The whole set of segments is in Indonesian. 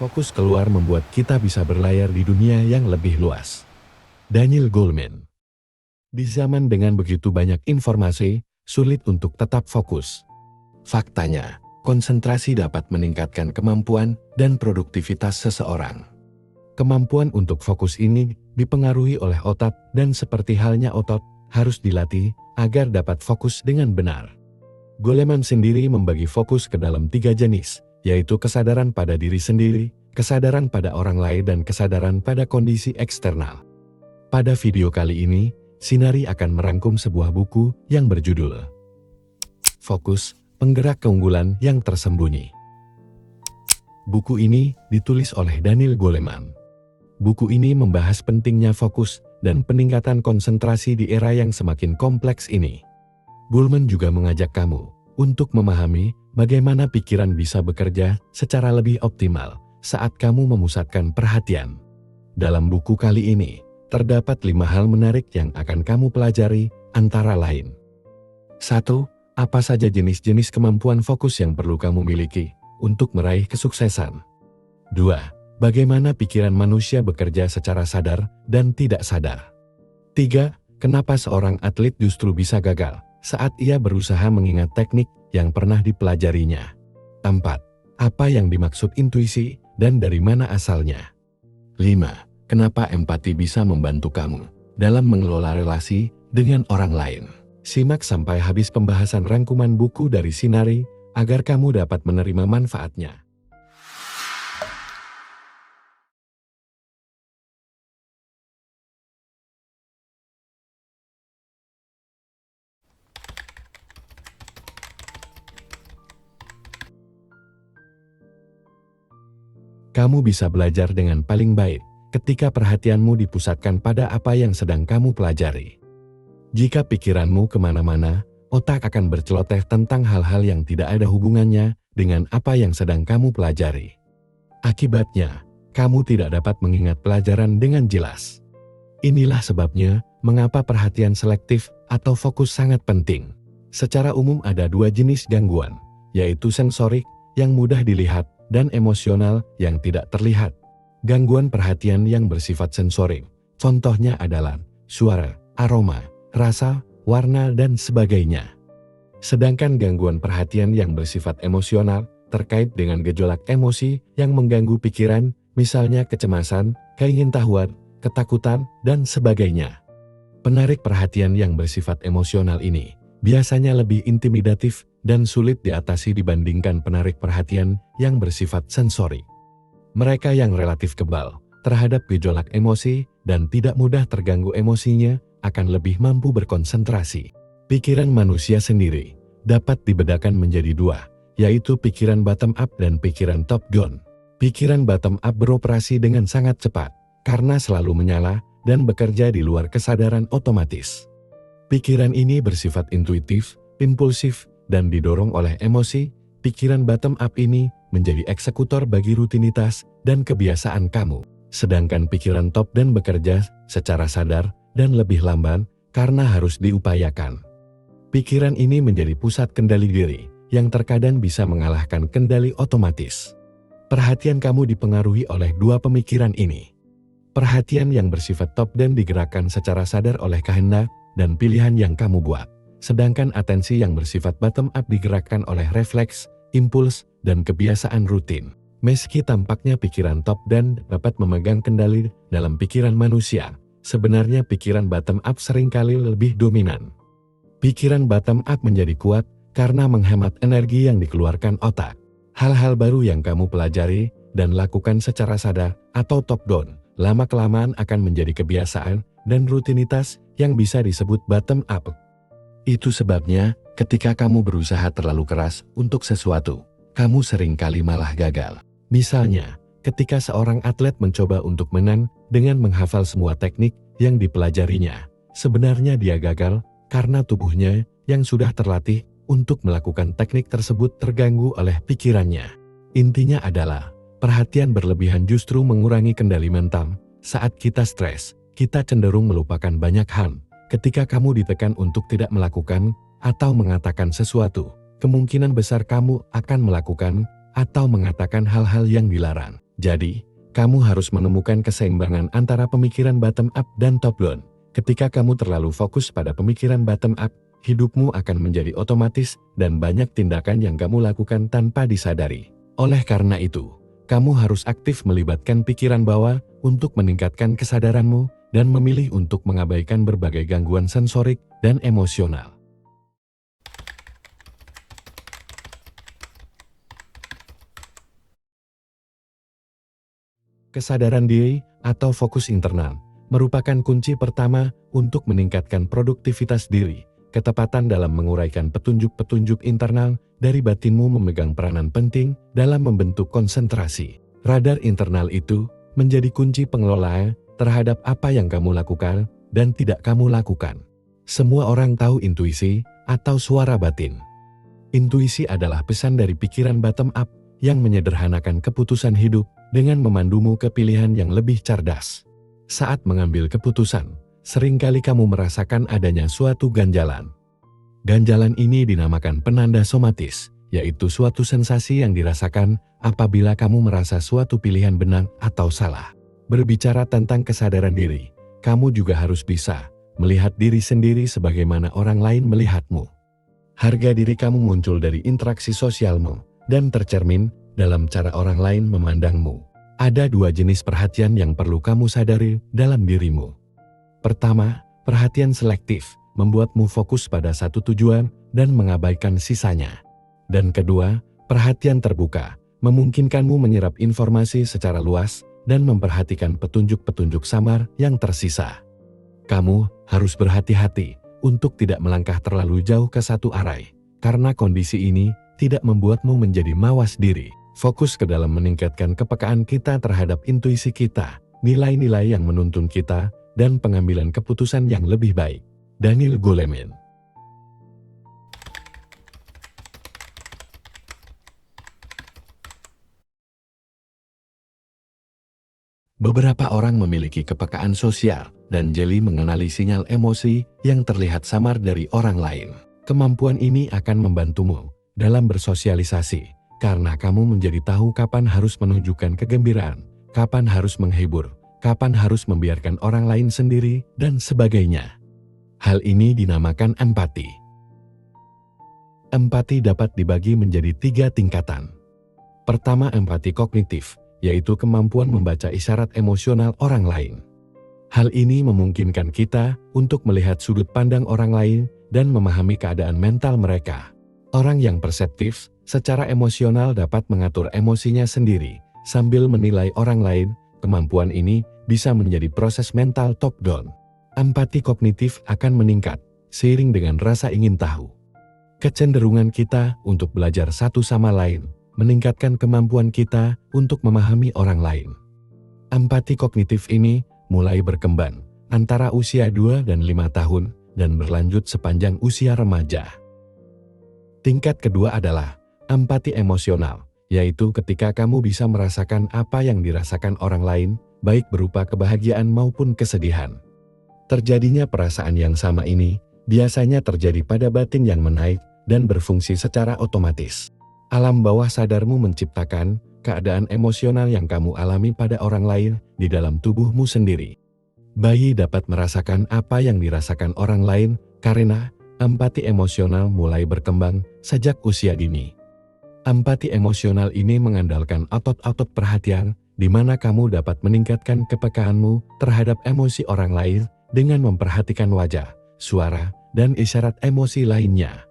Fokus keluar membuat kita bisa berlayar di dunia yang lebih luas. Daniel Goleman. Di zaman dengan begitu banyak informasi, sulit untuk tetap fokus. Faktanya, konsentrasi dapat meningkatkan kemampuan dan produktivitas seseorang. Kemampuan untuk fokus ini dipengaruhi oleh otak dan seperti halnya otot, harus dilatih agar dapat fokus dengan benar. Goleman sendiri membagi fokus ke dalam 3 jenis, yaitu kesadaran pada diri sendiri, kesadaran pada orang lain dan kesadaran pada kondisi eksternal. Pada video kali ini, Sinari akan merangkum sebuah buku yang berjudul Fokus, Penggerak Keunggulan yang Tersembunyi. Buku ini ditulis oleh Daniel Goleman. Buku ini membahas pentingnya fokus dan peningkatan konsentrasi di era yang semakin kompleks ini. Goleman juga mengajak kamu untuk memahami bagaimana pikiran bisa bekerja secara lebih optimal saat kamu memusatkan perhatian. Dalam buku kali ini, terdapat 5 hal menarik yang akan kamu pelajari, antara lain. 1. Apa saja jenis-jenis kemampuan fokus yang perlu kamu miliki untuk meraih kesuksesan? 2. Bagaimana pikiran manusia bekerja secara sadar dan tidak sadar? 3. Kenapa seorang atlet justru bisa gagal saat ia berusaha mengingat teknik yang pernah dipelajarinya? 4. Apa yang dimaksud intuisi dan dari mana asalnya? 5. Kenapa empati bisa membantu kamu dalam mengelola relasi dengan orang lain? Simak sampai habis pembahasan rangkuman buku dari Sinari agar kamu dapat menerima manfaatnya. Kamu bisa belajar dengan paling baik ketika perhatianmu dipusatkan pada apa yang sedang kamu pelajari. Jika pikiranmu kemana-mana, otak akan berceloteh tentang hal-hal yang tidak ada hubungannya dengan apa yang sedang kamu pelajari. Akibatnya, kamu tidak dapat mengingat pelajaran dengan jelas. Inilah sebabnya mengapa perhatian selektif atau fokus sangat penting. Secara umum ada 2 jenis gangguan, yaitu sensorik yang mudah dilihat dan emosional yang tidak terlihat. Gangguan perhatian yang bersifat sensorik, contohnya adalah suara, aroma, rasa, warna, dan sebagainya. Sedangkan gangguan perhatian yang bersifat emosional terkait dengan gejolak emosi yang mengganggu pikiran, misalnya kecemasan, keingintahuan, ketakutan, dan sebagainya. Penarik perhatian yang bersifat emosional ini biasanya lebih intimidatif dan sulit diatasi dibandingkan penarik perhatian yang bersifat sensorik. Mereka yang relatif kebal terhadap gejolak emosi dan tidak mudah terganggu emosinya akan lebih mampu berkonsentrasi. Pikiran manusia sendiri dapat dibedakan menjadi 2, yaitu pikiran bottom up dan pikiran top down. Pikiran bottom up beroperasi dengan sangat cepat karena selalu menyala dan bekerja di luar kesadaran otomatis. Pikiran ini bersifat intuitif, impulsif, dan didorong oleh emosi. Pikiran bottom up ini menjadi eksekutor bagi rutinitas dan kebiasaan kamu. Sedangkan pikiran top down bekerja secara sadar dan lebih lamban karena harus diupayakan. Pikiran ini menjadi pusat kendali diri yang terkadang bisa mengalahkan kendali otomatis. Perhatian kamu dipengaruhi oleh 2 pemikiran ini. Perhatian yang bersifat top down digerakkan secara sadar oleh kehendak dan pilihan yang kamu buat. Sedangkan atensi yang bersifat bottom up digerakkan oleh refleks, impuls, dan kebiasaan rutin. Meski tampaknya pikiran top down dapat memegang kendali dalam pikiran manusia, sebenarnya pikiran bottom up seringkali lebih dominan. Pikiran bottom up menjadi kuat karena menghemat energi yang dikeluarkan otak. Hal-hal baru yang kamu pelajari dan lakukan secara sadar atau top down, lama-kelamaan akan menjadi kebiasaan dan rutinitas yang bisa disebut bottom up. Itu sebabnya, ketika kamu berusaha terlalu keras untuk sesuatu, kamu seringkali malah gagal. Misalnya, ketika seorang atlet mencoba untuk menang dengan menghafal semua teknik yang dipelajarinya, sebenarnya dia gagal karena tubuhnya yang sudah terlatih untuk melakukan teknik tersebut terganggu oleh pikirannya. Intinya adalah, perhatian berlebihan justru mengurangi kendali mental. Saat kita stres, kita cenderung melupakan banyak hal. Ketika kamu ditekan untuk tidak melakukan atau mengatakan sesuatu, kemungkinan besar kamu akan melakukan atau mengatakan hal-hal yang dilarang. Jadi, kamu harus menemukan keseimbangan antara pemikiran bottom up dan top down. Ketika kamu terlalu fokus pada pemikiran bottom up, hidupmu akan menjadi otomatis dan banyak tindakan yang kamu lakukan tanpa disadari. Oleh karena itu, kamu harus aktif melibatkan pikiran bawah untuk meningkatkan kesadaranmu dan memilih untuk mengabaikan berbagai gangguan sensorik dan emosional. Kesadaran diri atau fokus internal merupakan kunci pertama untuk meningkatkan produktivitas diri. Ketepatan dalam menguraikan petunjuk-petunjuk internal dari batinmu memegang peranan penting dalam membentuk konsentrasi. Radar internal itu menjadi kunci pengelola terhadap apa yang kamu lakukan dan tidak kamu lakukan. Semua orang tahu intuisi atau suara batin. Intuisi adalah pesan dari pikiran bottom up yang menyederhanakan keputusan hidup dengan memandumu ke pilihan yang lebih cerdas. Saat mengambil keputusan, seringkali kamu merasakan adanya suatu ganjalan. Ganjalan ini dinamakan penanda somatis, yaitu suatu sensasi yang dirasakan apabila kamu merasa suatu pilihan benar atau salah. Berbicara tentang kesadaran diri, kamu juga harus bisa melihat diri sendiri sebagaimana orang lain melihatmu. Harga diri kamu muncul dari interaksi sosialmu dan tercermin dalam cara orang lain memandangmu. Ada dua jenis perhatian yang perlu kamu sadari dalam dirimu. Pertama, perhatian selektif membuatmu fokus pada satu tujuan dan mengabaikan sisanya. Dan kedua, perhatian terbuka memungkinkanmu menyerap informasi secara luas dan memperhatikan petunjuk-petunjuk samar yang tersisa. Kamu harus berhati-hati untuk tidak melangkah terlalu jauh ke satu arah, karena kondisi ini tidak membuatmu menjadi mawas diri. Fokus ke dalam meningkatkan kepekaan kita terhadap intuisi kita, nilai-nilai yang menuntun kita, dan pengambilan keputusan yang lebih baik. Daniel Goleman. Beberapa orang memiliki kepekaan sosial dan jeli mengenali sinyal emosi yang terlihat samar dari orang lain. Kemampuan ini akan membantumu dalam bersosialisasi, karena kamu menjadi tahu kapan harus menunjukkan kegembiraan, kapan harus menghibur, kapan harus membiarkan orang lain sendiri, dan sebagainya. Hal ini dinamakan empati. Empati dapat dibagi menjadi 3 tingkatan. Pertama, empati kognitif, yaitu kemampuan membaca isyarat emosional orang lain. Hal ini memungkinkan kita untuk melihat sudut pandang orang lain dan memahami keadaan mental mereka. Orang yang perseptif secara emosional dapat mengatur emosinya sendiri sambil menilai orang lain. Kemampuan ini bisa menjadi proses mental top-down. Empati kognitif akan meningkat seiring dengan rasa ingin tahu. Kecenderungan kita untuk belajar satu sama lain meningkatkan kemampuan kita untuk memahami orang lain. Empati kognitif ini mulai berkembang antara usia 2 dan 5 tahun dan berlanjut sepanjang usia remaja. Tingkat kedua adalah empati emosional, yaitu ketika kamu bisa merasakan apa yang dirasakan orang lain, baik berupa kebahagiaan maupun kesedihan. Terjadinya perasaan yang sama ini biasanya terjadi pada batin yang menaik dan berfungsi secara otomatis. Alam bawah sadarmu menciptakan keadaan emosional yang kamu alami pada orang lain di dalam tubuhmu sendiri. Bayi dapat merasakan apa yang dirasakan orang lain karena empati emosional mulai berkembang sejak usia dini. Empati emosional ini mengandalkan otot-otot perhatian, di mana kamu dapat meningkatkan kepekaanmu terhadap emosi orang lain dengan memperhatikan wajah, suara, dan isyarat emosi lainnya.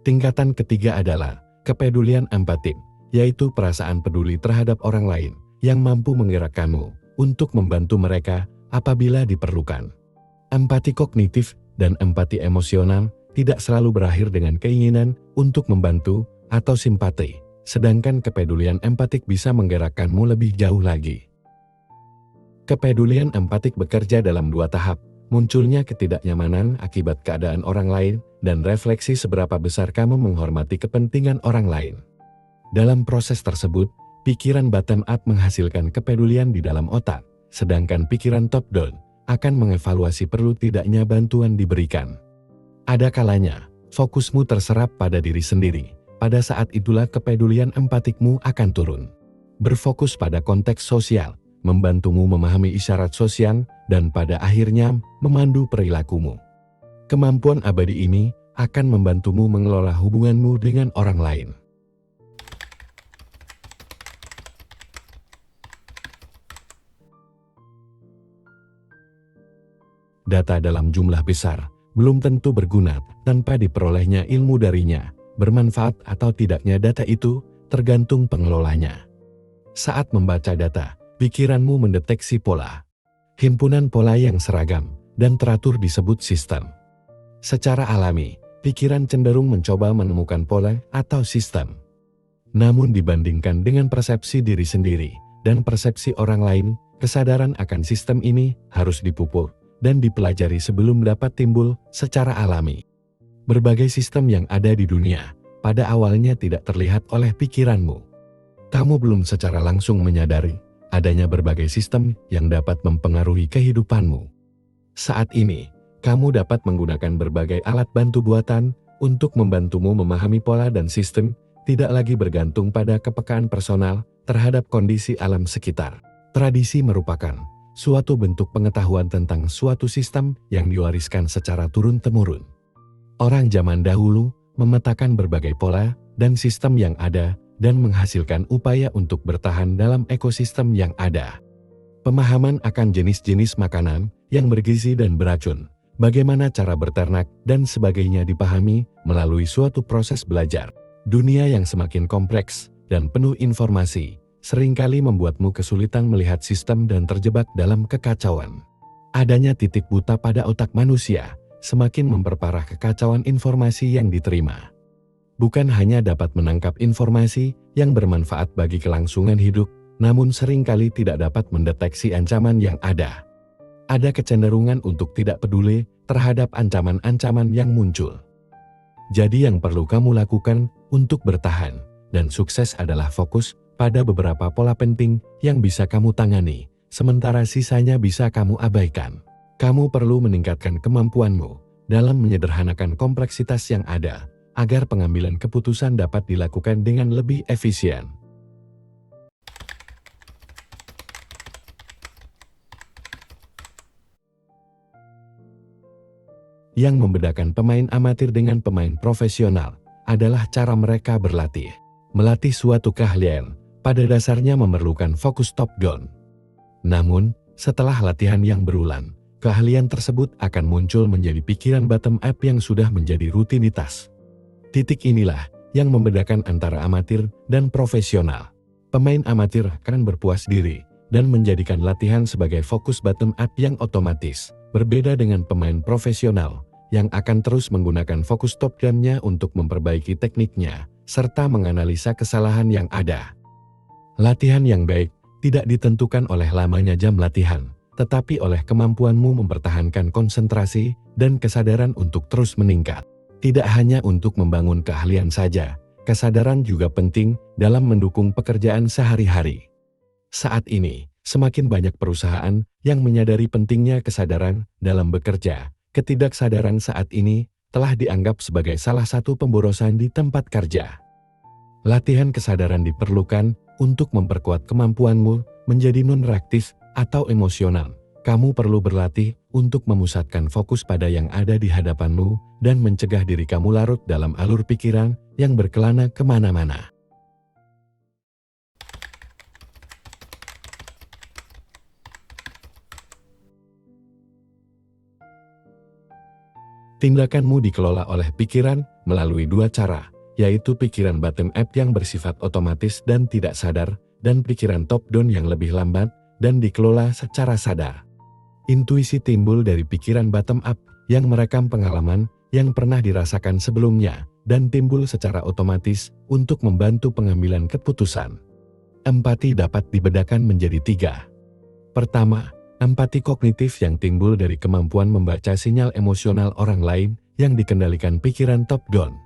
Tingkatan ketiga adalah kepedulian empatik, yaitu perasaan peduli terhadap orang lain yang mampu menggerakkanmu untuk membantu mereka apabila diperlukan. Empati kognitif dan empati emosional tidak selalu berakhir dengan keinginan untuk membantu atau simpati, sedangkan kepedulian empatik bisa menggerakkanmu lebih jauh lagi. Kepedulian empatik bekerja dalam 2 tahap, munculnya ketidaknyamanan akibat keadaan orang lain, dan refleksi seberapa besar kamu menghormati kepentingan orang lain. Dalam proses tersebut, pikiran bottom up menghasilkan kepedulian di dalam otak, sedangkan pikiran top down akan mengevaluasi perlu tidaknya bantuan diberikan. Ada kalanya, fokusmu terserap pada diri sendiri. Pada saat itulah kepedulian empatikmu akan turun. berfokus pada konteks sosial, membantumu memahami isyarat sosial, dan pada akhirnya memandu perilakumu. Kemampuan abadi ini akan membantumu mengelola hubunganmu dengan orang lain. Data dalam jumlah besar belum tentu berguna tanpa diperolehnya ilmu darinya. Bermanfaat atau tidaknya data itu tergantung pengelolanya. Saat membaca data, pikiranmu mendeteksi pola. Himpunan pola yang seragam dan teratur disebut sistem. Secara alami, pikiran cenderung mencoba menemukan pola atau sistem. Namun dibandingkan dengan persepsi diri sendiri dan persepsi orang lain, kesadaran akan sistem ini harus dipupuk dan dipelajari sebelum dapat timbul secara alami. Berbagai sistem yang ada di dunia pada awalnya tidak terlihat oleh pikiranmu. Kamu belum secara langsung menyadari adanya berbagai sistem yang dapat mempengaruhi kehidupanmu. Saat ini, kamu dapat menggunakan berbagai alat bantu buatan untuk membantumu memahami pola dan sistem, tidak lagi bergantung pada kepekaan personal terhadap kondisi alam sekitar. Tradisi merupakan suatu bentuk pengetahuan tentang suatu sistem yang diwariskan secara turun-temurun. Orang zaman dahulu memetakan berbagai pola dan sistem yang ada dan menghasilkan upaya untuk bertahan dalam ekosistem yang ada. Pemahaman akan jenis-jenis makanan yang bergizi dan beracun, bagaimana cara berternak dan sebagainya dipahami melalui suatu proses belajar. Dunia yang semakin kompleks dan penuh informasi seringkali membuatmu kesulitan melihat sistem dan terjebak dalam kekacauan. Adanya titik buta pada otak manusia semakin memperparah kekacauan informasi yang diterima. Bukan hanya dapat menangkap informasi yang bermanfaat bagi kelangsungan hidup, namun seringkali tidak dapat mendeteksi ancaman yang ada. Ada kecenderungan untuk tidak peduli terhadap ancaman-ancaman yang muncul. Jadi yang perlu kamu lakukan untuk bertahan dan sukses adalah fokus pada beberapa pola penting yang bisa kamu tangani, sementara sisanya bisa kamu abaikan. Kamu perlu meningkatkan kemampuanmu dalam menyederhanakan kompleksitas yang ada, agar pengambilan keputusan dapat dilakukan dengan lebih efisien. Yang membedakan pemain amatir dengan pemain profesional adalah cara mereka berlatih. Melatih suatu keahlian pada dasarnya memerlukan fokus top-down. Namun, setelah latihan yang berulang, keahlian tersebut akan muncul menjadi pikiran bottom-up yang sudah menjadi rutinitas. Titik inilah yang membedakan antara amatir dan profesional. Pemain amatir akan berpuas diri dan menjadikan latihan sebagai fokus bottom-up yang otomatis, berbeda dengan pemain profesional yang akan terus menggunakan fokus top-down-nya untuk memperbaiki tekniknya, serta menganalisa kesalahan yang ada. Latihan yang baik tidak ditentukan oleh lamanya jam latihan, tetapi oleh kemampuanmu mempertahankan konsentrasi dan kesadaran untuk terus meningkat. Tidak hanya untuk membangun keahlian saja, kesadaran juga penting dalam mendukung pekerjaan sehari-hari. Saat ini, semakin banyak perusahaan yang menyadari pentingnya kesadaran dalam bekerja. Ketidaksadaran saat ini telah dianggap sebagai salah satu pemborosan di tempat kerja. Latihan kesadaran diperlukan untuk memperkuat kemampuanmu menjadi non-reaktif atau emosional. Kamu perlu berlatih untuk memusatkan fokus pada yang ada di hadapanmu dan mencegah diri kamu larut dalam alur pikiran yang berkelana kemana-mana. Tindakanmu dikelola oleh pikiran melalui dua cara, yaitu pikiran bottom-up yang bersifat otomatis dan tidak sadar, dan pikiran top-down yang lebih lambat dan dikelola secara sadar. Intuisi timbul dari pikiran bottom-up yang merekam pengalaman yang pernah dirasakan sebelumnya dan timbul secara otomatis untuk membantu pengambilan keputusan. Empati dapat dibedakan menjadi tiga. Pertama, empati kognitif yang timbul dari kemampuan membaca sinyal emosional orang lain yang dikendalikan pikiran top-down.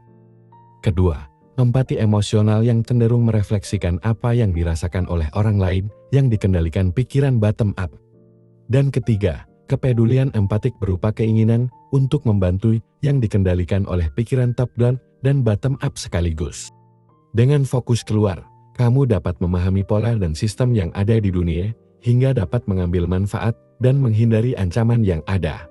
Kedua, empati emosional yang cenderung merefleksikan apa yang dirasakan oleh orang lain yang dikendalikan pikiran bottom-up. Dan ketiga, kepedulian empatik berupa keinginan untuk membantu yang dikendalikan oleh pikiran top-down dan bottom-up sekaligus. Dengan fokus keluar, Kamu dapat memahami pola dan sistem yang ada di dunia, hingga dapat mengambil manfaat dan menghindari ancaman yang ada.